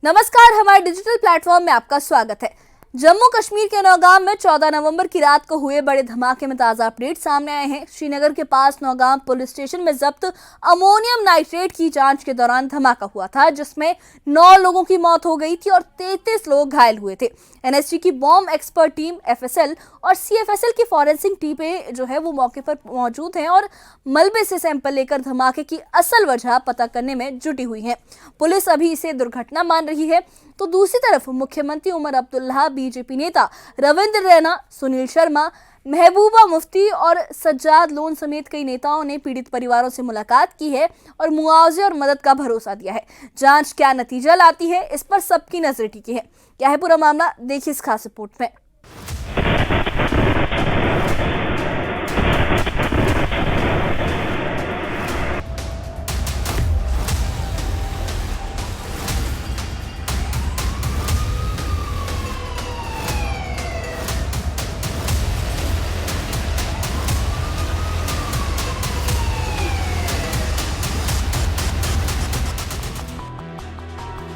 नमस्कार, हमारे digital platform में आपका स्वागत है। जम्मू कश्मीर के नौगाम में 14 नवंबर की रात को हुए बड़े धमाके में ताजा अपडेट सामने आए हैं। श्रीनगर के पास नौगाम पुलिस स्टेशन में जब्त अमोनियम नाइट्रेट की जांच के दौरान धमाका हुआ था, जिसमें 9 लोगों की मौत हो गई थी और 33 लोग घायल हुए थे। एनएसजी की बॉम्ब एक्सपर्ट टीम एफएसएल और सीएफएसएल की फॉरेंसिक टीमें जो है वो मौके पर मौजूद हैं और मलबे से सैंपल लेकर धमाके की असल वजह पता करने में जुटी हुई है। पुलिस अभी इसे दुर्घटना मान रही है, तो दूसरी तरफ मुख्यमंत्री उमर अब्दुल्ला, बीजेपी नेता रविंद्र रैना, सुनील शर्मा, महबूबा मुफ्ती और सज्जाद लोन समेत कई नेताओं ने पीड़ित परिवारों से मुलाकात की है और मुआवजे और मदद का भरोसा दिया है। जांच क्या नतीजा लाती है, इस पर सबकी नजर टिकी है। क्या है पूरा मामला, देखिए इस खास रिपोर्ट में।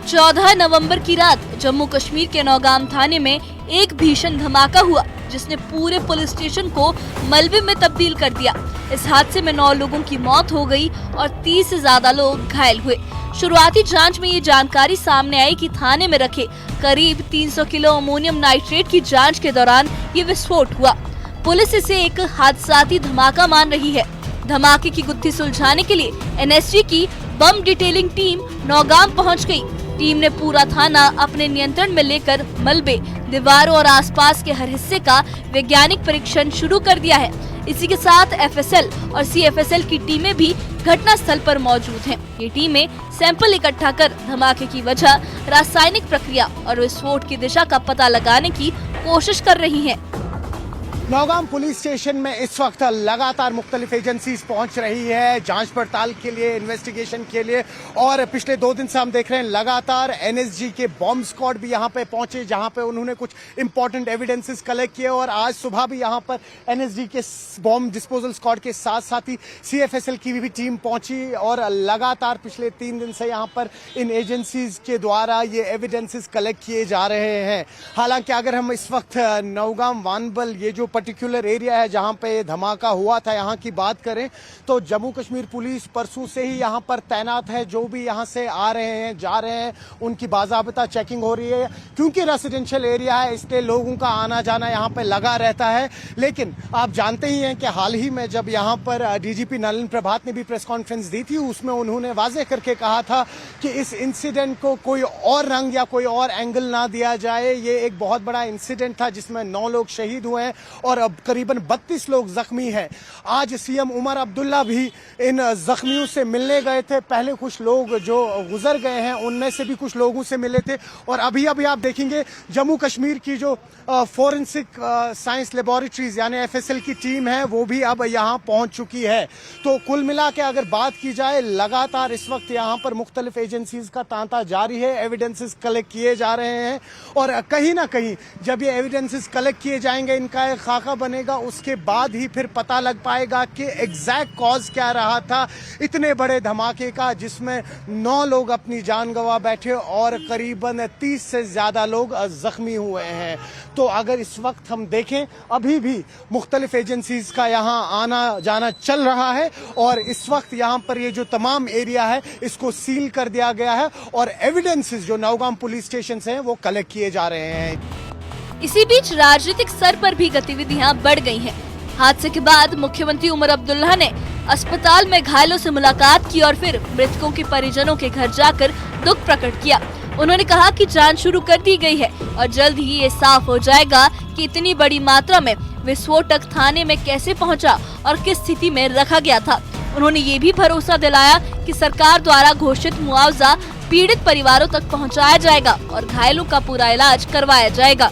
14 नवंबर की रात जम्मू कश्मीर के नौगाम थाने में एक भीषण धमाका हुआ, जिसने पूरे पुलिस स्टेशन को मलबे में तब्दील कर दिया। इस हादसे में 9 लोगों की मौत हो गई और 30 से ज्यादा लोग घायल हुए। शुरुआती जांच में ये जानकारी सामने आई कि थाने में रखे करीब 300 किलो अमोनियम नाइट्रेट की जांच के दौरान ये विस्फोट हुआ। पुलिस इसे एक हादसाती धमाका मान रही है। धमाके की गुत्थी सुलझाने के लिए एनएसजी की बम डिटेलिंग टीम नौगाम पहुँच गयी। टीम ने पूरा थाना अपने नियंत्रण में लेकर मलबे, दीवारों और आसपास के हर हिस्से का वैज्ञानिक परीक्षण शुरू कर दिया है। इसी के साथ एफएसएल और सीएफएसएल की टीमें भी घटना स्थल पर मौजूद हैं। ये टीमें सैंपल इकट्ठा कर धमाके की वजह, रासायनिक प्रक्रिया और विस्फोट की दिशा का पता लगाने की कोशिश कर रही हैं। नौगाम पुलिस स्टेशन में इस वक्त लगातार मुख्तलिफ एजेंसीज पहुंच रही है जांच पड़ताल के लिए, इन्वेस्टिगेशन के लिए। और पिछले 2 दिन से हम देख रहे हैं लगातार एनएसजी के बॉम्ब स्क्वाड भी यहां पे पहुंचे, जहां पे उन्होंने कुछ इंपॉर्टेंट एविडेंसेस कलेक्ट किए। और आज सुबह भी यहां पर एनएसजी के बॉम्ब डिस्पोजल स्क्वाड के साथ साथ ही सीएफएसएल की भी टीम पहुंची। और लगातार पिछले 3 दिन से यहां पर इन एजेंसीज के द्वारा ये एविडेंसेस कलेक्ट किए जा रहे हैं। हालांकि अगर हम इस वक्त नौगाम वानबल, ये जो पर्टिकुलर एरिया है जहां पे धमाका हुआ था, यहां की बात करें तो जम्मू कश्मीर पुलिस परसों से ही यहां पर तैनात है। जो भी यहां से आ रहे हैं, जा रहे हैं, उनकी बाज़ाबिता चेकिंग हो रही है। क्योंकि रेसिडेंशियल एरिया है, इसलिए लोगों का आना जाना यहां पे लगा रहता है। लेकिन आप जानते ही हैं कि हाल ही में जब यहां पर डीजीपी नलिन प्रभात ने भी प्रेस कॉन्फ्रेंस दी थी, उसमें उन्होंने वाजे करके कहा था कि इस इंसिडेंट को कोई और रंग या कोई और एंगल ना दिया जाए। ये एक बहुत बड़ा इंसिडेंट था जिसमें 9 लोग शहीद हुए हैं और अब करीबन 32 लोग जख्मी हैं। आज सीएम उमर अब्दुल्ला भी इन जख्मियों से मिलने गए थे। पहले कुछ लोग जो गुजर गए हैं उनमें से भी कुछ लोगों से मिले थे। और अभी आप देखेंगे जम्मू कश्मीर की जो फोरेंसिक साइंस लेबोरेटरीज यानी एफएसएल की टीम है, वो भी अब यहां पहुंच चुकी है। तो कुल मिला के अगर बात की जाए, लगातार इस वक्त यहां पर मुख्तलिफ एजेंसीज का तांता जारी है, एविडेंसेस कलेक्ट किए जा रहे हैं। और कहीं ना कहीं जब ये एविडेंसेस कलेक्ट किए जाएंगे, इनका एक खाका बनेगा, उसके बाद ही फिर पता लग पाएगा कि एग्जैक्ट कॉज क्या रहा था इतने बड़े धमाके का, जिसमें 9 लोग अपनी जान गंवा बैठे और करीबन 30 से ज्यादा लोग जख्मी हुए हैं। तो अगर इस वक्त हम देखें, अभी भी मुख्तलिफ एजेंसीज का यहाँ आना जाना चल रहा है और इस वक्त यहाँ पर ये जो तमाम एरिया है इसको सील कर दिया गया है और एविडेंसेस जो नौगाम पुलिस स्टेशन से हैं वो कलेक्ट किए जा रहे हैं। इसी बीच राजनीतिक स्तर पर भी गतिविधियां बढ़ गई हैं। हादसे के बाद मुख्यमंत्री उमर अब्दुल्ला ने अस्पताल में घायलों से मुलाकात की और फिर मृतकों के परिजनों के घर जाकर दुख प्रकट किया। उन्होंने कहा कि जांच शुरू कर दी गई है और जल्द ही ये साफ हो जाएगा कि इतनी बड़ी मात्रा में विस्फोटक थाने में कैसे पहुंचा और किस स्थिति में रखा गया था। उन्होंने ये भी भरोसा दिलाया कि सरकार द्वारा घोषित मुआवजा पीड़ित परिवारों तक पहुंचाया जाएगा और घायलों का पूरा इलाज करवाया जाएगा।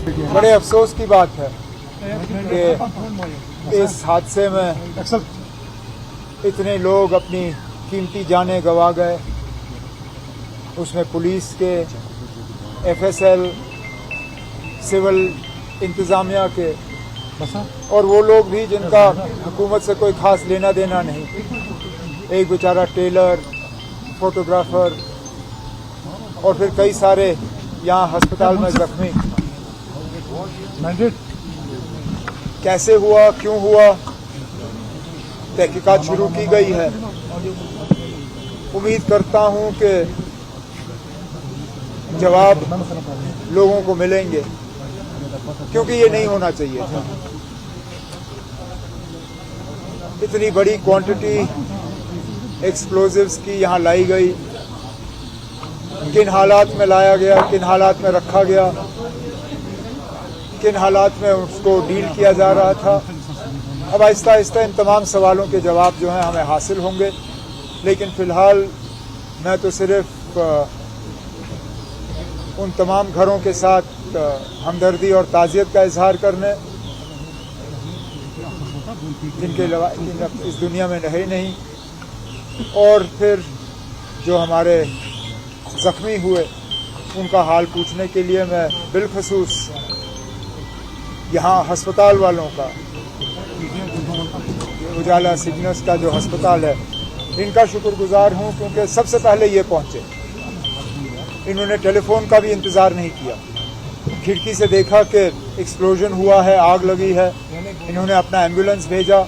बड़े अफसोस की बात है कि इस हादसे में इतने लोग अपनी कीमती जानें गंवा गए। उसमें पुलिस के, एफएसएल, सिविल इंतजामिया के और वो लोग भी जिनका हुकूमत से कोई खास लेना देना नहीं। एक बेचारा टेलर, फोटोग्राफर और फिर कई सारे यहाँ अस्पताल में जख्मी। कैसे हुआ, क्यों हुआ, तहकीकात शुरू की गई है। उम्मीद करता हूं कि जवाब लोगों को मिलेंगे, क्योंकि ये नहीं होना चाहिए था। इतनी बड़ी क्वांटिटी एक्सप्लोजिव्स की यहाँ लाई गई, किन हालात में लाया गया, किन हालात में रखा गया, किन हालात में उसको डील किया जा रहा था। अब आहिस्ता आहिस्ता इन तमाम सवालों के जवाब जो हैं हमें हासिल होंगे, लेकिन फ़िलहाल मैं तो सिर्फ उन तमाम घरों के साथ हमदर्दी और ताज़ियत का इजहार करने, जिनके इस दुनिया में रहे नहीं, और फिर जो हमारे ज़ख्मी हुए उनका हाल पूछने के लिए मैं बिलखसूस यहाँ अस्पताल वालों का, उजाला सिग्नस का जो अस्पताल है, इनका शुक्रगुजार हूँ, क्योंकि सबसे पहले ये पहुँचे। इन्होंने टेलीफोन का भी इंतज़ार नहीं किया, खिड़की से देखा कि एक्सप्लोजन हुआ है, आग लगी है, इन्होंने अपना एम्बुलेंस भेजा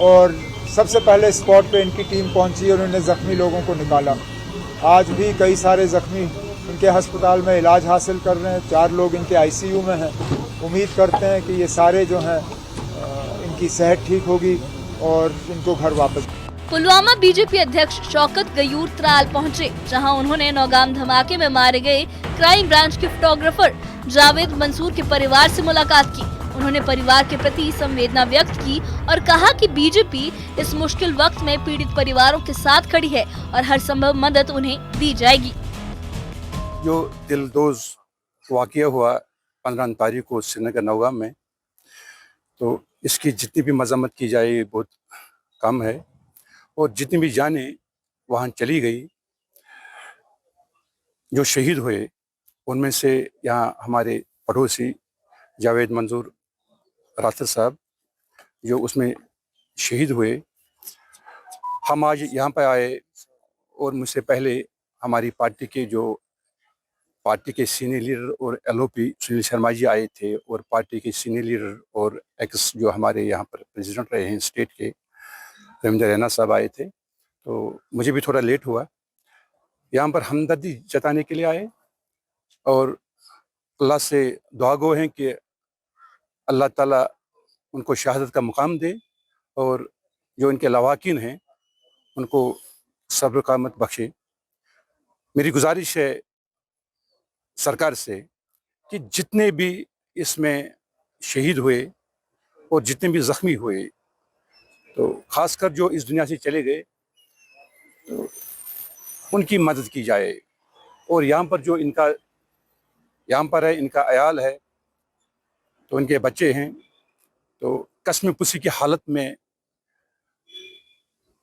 और सबसे पहले स्पॉट पे इनकी टीम पहुंची और उन्होंने ज़ख्मी लोगों को निकाला। आज भी कई सारे ज़ख्मी इनके अस्पताल में इलाज हासिल कर रहे हैं, 4 लोग इनके आईसीयू में हैं। उम्मीद करते हैं कि ये सारे जो हैं इनकी सेहत ठीक होगी और इनको घर वापस। पुलवामा बीजेपी अध्यक्ष शौकत गयूर त्राल पहुंचे, जहां उन्होंने नौगाम धमाके में मारे गए क्राइम ब्रांच के फोटोग्राफर जावेद मंसूर के परिवार से मुलाकात की। उन्होंने परिवार के प्रति संवेदना व्यक्त की और कहा कि बीजेपी इस मुश्किल वक्त में पीड़ित परिवारों के साथ खड़ी है और हर संभव मदद उन्हें दी जाएगी। जो दिलदोज वाक़या हुआ 15 तारीख को श्रीनगर नौगाम में, तो इसकी जितनी भी मजम्मत की जाए बहुत कम है, और जितनी भी जानें वहाँ चली गई, जो शहीद हुए उनमें से यहाँ हमारे पड़ोसी जावेद मंसूर राथर साहब जो उसमें शहीद हुए, हम आज यहाँ पर आए और मुझसे पहले हमारी पार्टी के सीनियर लीडर और एलओपी सुनील शर्मा जी आए थे, और पार्टी के सीनियर लीडर और एक्स जो हमारे यहाँ पर प्रेसिडेंट रहे हैं स्टेट के, रविंद्र रैना साहब आए थे। तो मुझे भी थोड़ा लेट हुआ। यहाँ पर हमदर्दी जताने के लिए आए और अल्लाह से दुआ गो हैं कि अल्लाह ताला उनको शहादत का मुकाम दे, और जो इनके लवाकिन हैं उनको सब्र कामत बख्शे। मेरी गुजारिश है सरकार से कि जितने भी इसमें शहीद हुए और जितने भी ज़ख्मी हुए, तो ख़ासकर जो इस दुनिया से चले गए, तो उनकी मदद की जाए। और यहाँ पर जो इनका अयाल है, तो इनके बच्चे हैं, तो कसम पुसी की हालत में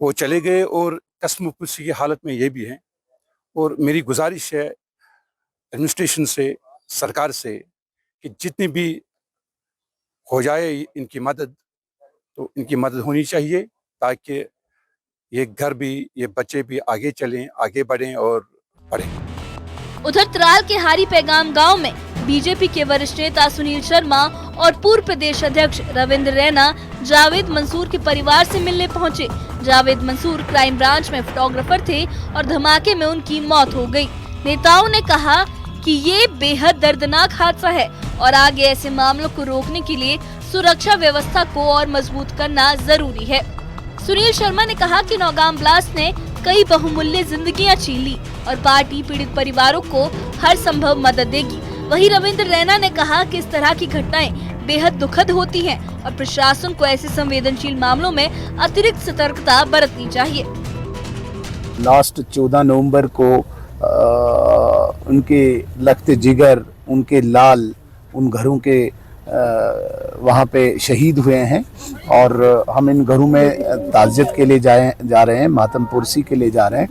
वो चले गए और कसम पुसी की हालत में ये भी हैं। और मेरी गुजारिश है एडमिनिस्ट्रेशन से, सरकार से, कि जितनी भी हो जाए इनकी मदद, तो इनकी मदद होनी चाहिए, ताकि ये घर भी, ये बच्चे भी आगे चलें, आगे बढ़ें और बढ़ें। उधर त्राल के हारी पैगाम गांव में बीजेपी के वरिष्ठ नेता सुनील शर्मा और पूर्व प्रदेश अध्यक्ष रविंद्र रैना जावेद मंसूर के परिवार से मिलने पहुंचे। जावेद मंसूर क्राइम ब्रांच में फोटोग्राफर थे और धमाके में उनकी मौत हो गई। नेताओं ने कहा कि ये बेहद दर्दनाक हादसा है और आगे ऐसे मामलों को रोकने के लिए सुरक्षा व्यवस्था को और मजबूत करना जरूरी है। सुनील शर्मा ने कहा कि नौगाम ब्लास्ट ने कई बहुमूल्य जिंदगियां छीन ली और पार्टी पीड़ित परिवारों को हर संभव मदद देगी। वहीं रविंद्र रैना ने कहा कि इस तरह की घटनाएं बेहद दुखद होती हैं और प्रशासन को ऐसे संवेदनशील मामलों में अतिरिक्त सतर्कता बरतनी चाहिए। लास्ट 14 नवंबर को उनके लखते जिगर, उनके लाल, उन घरों के वहाँ पे शहीद हुए हैं, और हम इन घरों में ताज़ियत के लिए जा रहे हैं, मातम पुरसी के लिए जा रहे हैं,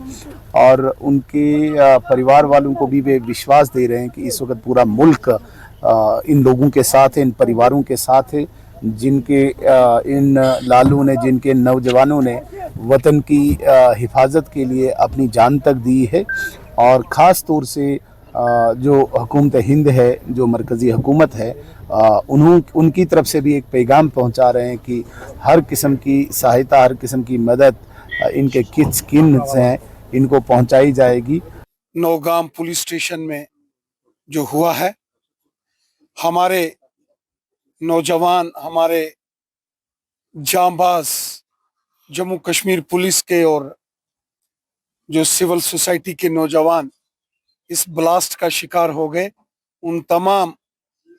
और उनके परिवार वालों को भी वे विश्वास दे रहे हैं कि इस वक्त पूरा मुल्क इन लोगों के साथ है, इन परिवारों के साथ है, जिनके इन लालों ने, जिनके नौजवानों ने वतन की हिफाजत के लिए अपनी जान तक दी है। और ख़ास तौर से जो हुकूमत हिंद है, जो मरकज़ी हुकूमत है, उनकी तरफ से भी एक पैगाम पहुंचा रहे हैं कि हर किस्म की सहायता, हर किस्म की मदद इनके किन हैं इनको पहुंचाई जाएगी। नौगाम पुलिस स्टेशन में जो हुआ है, हमारे नौजवान, हमारे जांबाज जम्मू कश्मीर पुलिस के और जो सिविल सोसाइटी के नौजवान इस ब्लास्ट का शिकार हो गए, उन तमाम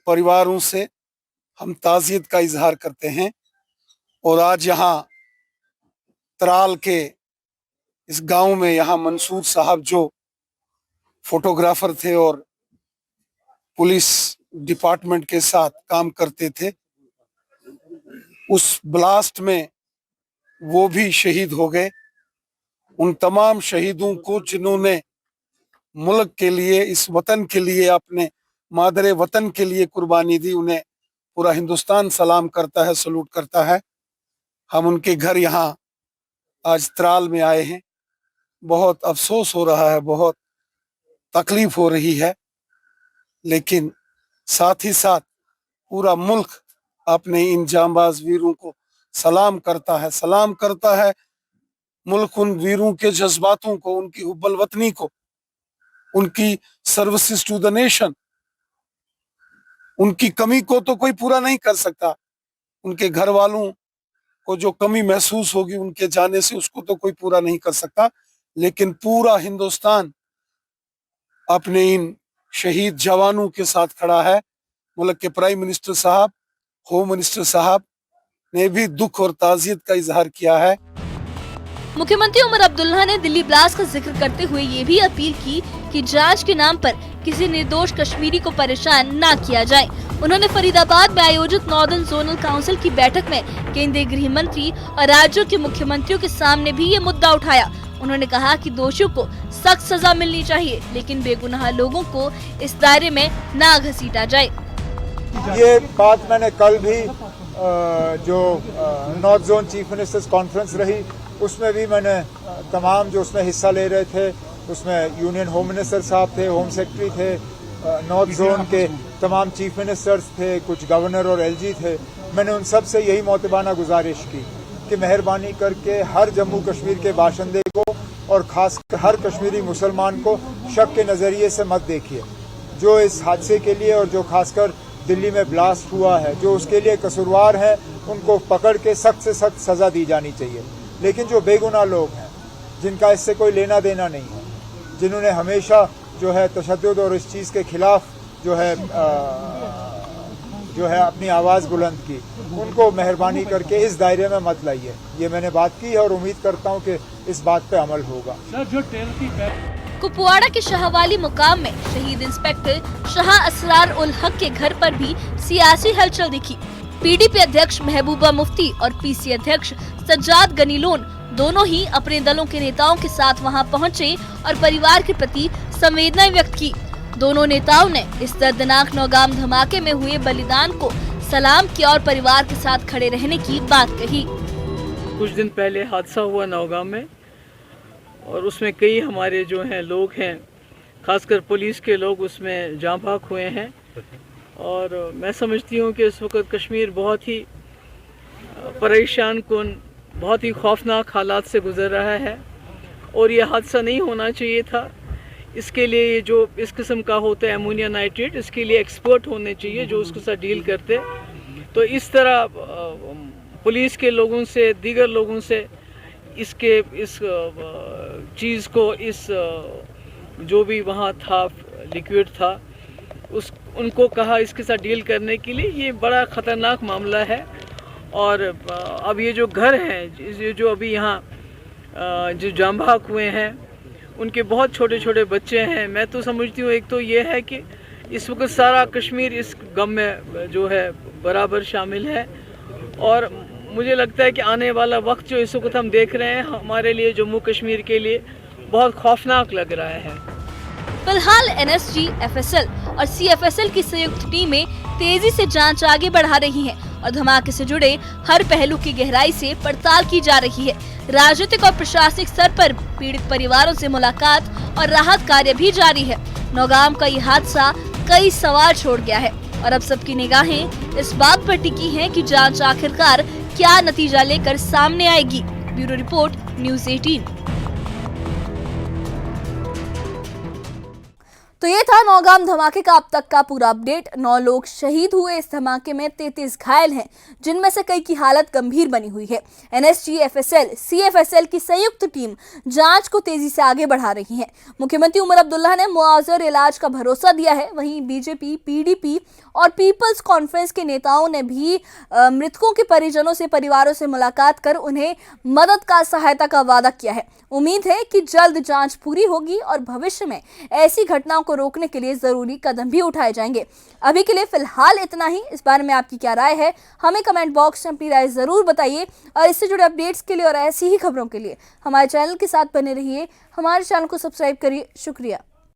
परिवारों से हम ताज़ियत का इजहार करते हैं। और आज यहाँ त्राल के इस गांव में यहाँ मंसूर साहब जो फोटोग्राफर थे और पुलिस डिपार्टमेंट के साथ काम करते थे, उस ब्लास्ट में वो भी शहीद हो गए। उन तमाम शहीदों को जिन्होंने मुल्क के लिए, इस वतन के लिए, अपने मादरे वतन के लिए कुर्बानी दी, उन्हें पूरा हिंदुस्तान सलाम करता है, सलूट करता है। हम उनके घर यहाँ आज त्राल में आए हैं। बहुत अफसोस हो रहा है, बहुत तकलीफ हो रही है, लेकिन साथ ही साथ पूरा मुल्क अपने इन जांबाज वीरों को सलाम करता है। मुल्क उन वीरों के जज्बातों को, उनकी हुब्बुल वतनी को, उनकी सर्विसेज टू द नेशन, उनकी कमी को तो कोई पूरा नहीं कर सकता। उनके घर वालों को जो कमी महसूस होगी उनके जाने से, उसको तो कोई पूरा नहीं कर सकता। लेकिन पूरा हिंदुस्तान अपने इन शहीद जवानों के साथ खड़ा है। मुल्क के प्राइम मिनिस्टर साहब, होम मिनिस्टर साहब ने भी दुख और ताज़ियत का इजहार किया है। मुख्यमंत्री उमर अब्दुल्ला ने दिल्ली ब्लास्ट का जिक्र करते हुए ये भी अपील की कि जांच के नाम पर किसी निर्दोष कश्मीरी को परेशान ना किया जाए। उन्होंने फरीदाबाद में आयोजित नॉर्दर्न जोनल काउंसिल की बैठक में केंद्रीय गृह मंत्री और राज्यों के मुख्यमंत्रियों के सामने भी ये मुद्दा उठाया। उन्होंने कहा कि दोषियों को सख्त सजा मिलनी चाहिए, लेकिन बेगुनाह लोगों को इस दायरे में ना घसीटा जाए। ये बात मैंने कल भी जो north zone chief ministers conference रही, उसमें भी मैंने तमाम जो उसमें हिस्सा ले रहे थे, उसमें यूनियन होम मिनिस्टर साहब थे, होम सेक्रेटरी थे, नॉर्थ जोन के तमाम चीफ मिनिस्टर्स थे, कुछ गवर्नर और एलजी थे। मैंने उन सब से यही मोतबाना गुजारिश की कि मेहरबानी करके हर जम्मू कश्मीर के बाशिंदे को और खासकर हर कश्मीरी मुसलमान को शक के नज़रिए से मत देखिए। जो इस हादसे के लिए और जो खासकर दिल्ली में ब्लास्ट हुआ है, जो उसके लिए कसूरवार हैं, उनको पकड़ के सख्त से सख्त सज़ा दी जानी चाहिए। लेकिन जो बेगुनाह लोग हैं, जिनका इससे कोई लेना देना नहीं है, जिन्होंने हमेशा जो है तशद्दुद और इस चीज़ के खिलाफ जो है अपनी आवाज़ बुलंद की, उनको मेहरबानी करके इस दायरे में मत लाइए। ये मैंने बात की है और उम्मीद करता हूँ कि इस बात पे अमल होगा। कुपवाड़ा के शाहवाली मुकाम में शहीद इंस्पेक्टर शाह असरार उल हक के घर पर भी सियासी हलचल दिखी। पीडीपी अध्यक्ष महबूबा मुफ्ती और पीसी अध्यक्ष सज्जाद गनीलोन दोनों ही अपने दलों के नेताओं के साथ वहां पहुंचे और परिवार के प्रति संवेदना व्यक्त की। दोनों नेताओं ने इस दर्दनाक नौगाम धमाके में हुए बलिदान को सलाम किया और परिवार के साथ खड़े रहने की बात कही। कुछ दिन पहले हादसा हुआ नौगाम में और उसमें कई हमारे जो हैं लोग हैं, खासकर पुलिस के लोग उसमें जाँ भाग हुए हैं। और मैं समझती हूँ कि इस वक्त कश्मीर बहुत ही परेशान कुन, बहुत ही खौफनाक हालात से गुजर रहा है और ये हादसा नहीं होना चाहिए था। इसके लिए ये जो इस किस्म का होता है अमोनिया नाइट्रेट, इसके लिए एक्सपर्ट होने चाहिए जो उसके साथ डील करते। तो इस तरह पुलिस के लोगों से, दीगर लोगों से इस चीज़ को, इस जो भी वहाँ था लिक्विड था, उनको कहा इसके साथ डील करने के लिए। ये बड़ा ख़तरनाक मामला है। और अब ये जो घर हैं, ये जो अभी यहाँ जो जाँ भाग हुए हैं, उनके बहुत छोटे छोटे बच्चे हैं। मैं तो समझती हूँ एक तो ये है कि इस वक्त सारा कश्मीर इस गम में जो है बराबर शामिल है। और मुझे लगता है कि आने वाला वक्त जो इस वक्त हम देख रहे हैं, हमारे लिए जम्मू कश्मीर के लिए बहुत खौफनाक लग रहा है। फिलहाल एनएसजी, एफएसएल और सीएफएसएल की संयुक्त टीमें तेजी से जांच आगे बढ़ा रही हैं और धमाके से जुड़े हर पहलू की गहराई से पड़ताल की जा रही है। राजनीतिक और प्रशासनिक स्तर पर पीड़ित परिवारों से मुलाकात और राहत कार्य भी जारी है। नौगाम का ये हादसा कई सवाल छोड़ गया है और अब सबकी निगाहें इस बात पर टिकी हैं कि जांच आखिरकार क्या नतीजा लेकर सामने आएगी। Bureau report, news 18। तो ये था नौगाम धमाके का अब तक का पूरा अपडेट। 9 लोग शहीद हुए इस धमाके में, 33 घायल हैं, जिनमें से कई की हालत गंभीर बनी हुई है। एनएसजी, एफएसएल, सीएफएसएल की संयुक्त टीम जांच को तेजी से आगे बढ़ा रही है। मुख्यमंत्री उमर अब्दुल्ला ने मुआवजा और इलाज का भरोसा दिया है। वहीं बीजेपी, पीडीपी और पीपल्स कॉन्फ्रेंस के नेताओं ने भी मृतकों के परिजनों से, परिवारों से मुलाकात कर उन्हें मदद का, सहायता का वादा किया है। उम्मीद है कि जल्द जांच पूरी होगी और भविष्य में ऐसी घटनाओं को रोकने के लिए जरूरी कदम भी उठाए जाएंगे। अभी के लिए फिलहाल इतना ही। इस बारे में आपकी क्या राय है, हमें कमेंट बॉक्स में अपनी राय जरूर बताइए और इससे जुड़े अपडेट्स के लिए और ऐसी ही खबरों के लिए हमारे चैनल के साथ बने रहिए। हमारे चैनल को सब्सक्राइब करिए। शुक्रिया।